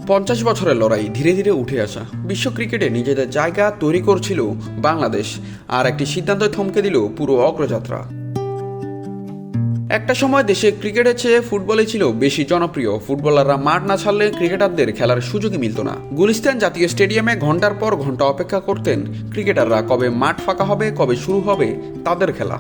50 বছরের লড়াই ধীরে ধীরে উঠে আসা বিশ্ব ক্রিকেটে নিজেদের জায়গা তৈরি করছিল বাংলাদেশ, আর একটি সিদ্ধান্ত থমকে দিল পুরো অগ্রযাত্রা। একটা সময় দেশে ক্রিকেটের চেয়ে ফুটবলই ছিল বেশি জনপ্রিয়। ফুটবলাররা মাঠ না ছাড়লে ক্রিকেটারদের খেলার সুযোগই মিলত না। গুলিস্তান জাতীয় স্টেডিয়ামে ঘন্টার পর ঘন্টা অপেক্ষা করতেন ক্রিকেটাররা, কবে মাঠ ফাঁকা হবে, কবে শুরু হবে তাদের খেলা।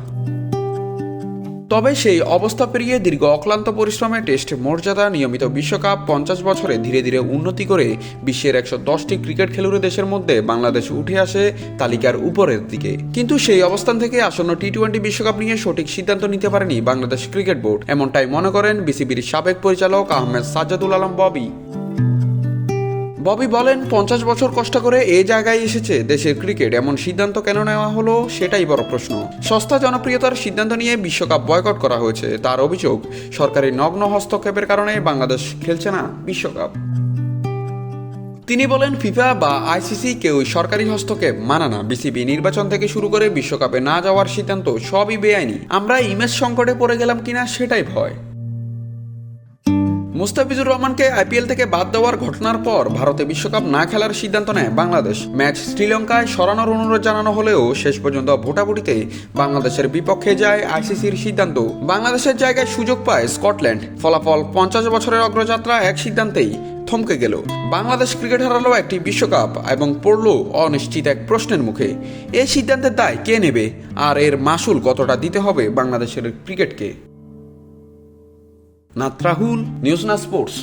তবে সেই অবস্থা পেরিয়ে দীর্ঘ অক্লান্ত পরিশ্রমে টেস্ট মর্যাদা, নিয়মিত বিশ্বকাপ, 50 বছরে ধীরে ধীরে উন্নতি করে বিশ্বের 110টি ক্রিকেট খেলুড়ে দেশের মধ্যে বাংলাদেশ উঠে আসে তালিকার উপরের দিকে। কিন্তু সেই অবস্থান থেকে আসন্ন টি-20 বিশ্বকাপ নিয়ে সঠিক সিদ্ধান্ত নিতে পারেনি বাংলাদেশ ক্রিকেট বোর্ড, এমনটাই মনে করেন বিসিবির সাবেক পরিচালক আহমেদ সাজ্জাদুল আলম ববি। ববি বলেন, 50 বছর কষ্ট করে এই জায়গায় এসেছে দেশের ক্রিকেট, এমন সিদ্ধান্ত কেন নেওয়া হলো সেটাই বড় প্রশ্ন। সস্তা জনপ্রিয়তার সিদ্ধান্ত নিয়ে বিশ্বকাপ বয়কট করা হয়েছে। তার অভিযোগ, সরকারি নগ্ন হস্তক্ষেপের কারণে বাংলাদেশ খেলছে না বিশ্বকাপ। তিনি বলেন, ফিফা বা আইসিসি কেউই সরকারি হস্তক্ষেপ মানে না। বিসিবি নির্বাচন থেকে শুরু করে বিশ্বকাপে না যাওয়ার সিদ্ধান্ত সবই বেআইনি। আমরা ইমেজ সংকটে পড়ে গেলাম কিনা সেটাই ভয়। মুস্তাফিজুর রহমানকে আইপিএল থেকে বাদ দেওয়ার ঘটনার পর ভারতে বিশ্বকাপ না খেলার সিদ্ধান্ত নেয় বাংলাদেশ। ম্যাচ শ্রীলঙ্কায় সরানোর অনুরোধ জানানো হলেও শেষ পর্যন্ত ভোটাভুটিতে বাংলাদেশের বিপক্ষে যায় আইসিসির সিদ্ধান্ত। বাংলাদেশের জায়গায় সুযোগ পায় স্কটল্যান্ড। ফলাফল 50 বছরের অগ্রযাত্রা এক সিদ্ধান্তেই থমকে গেল। বাংলাদেশ ক্রিকেট হারালো একটি বিশ্বকাপ এবং পড়ল অনিশ্চিত এক প্রশ্নের মুখে। এই সিদ্ধান্তের দায় কে নেবে, আর এর মাসুল কতটা দিতে হবে বাংলাদেশের ক্রিকেটকে? নাথ রাহুল, নিউজ না স্পোর্টস।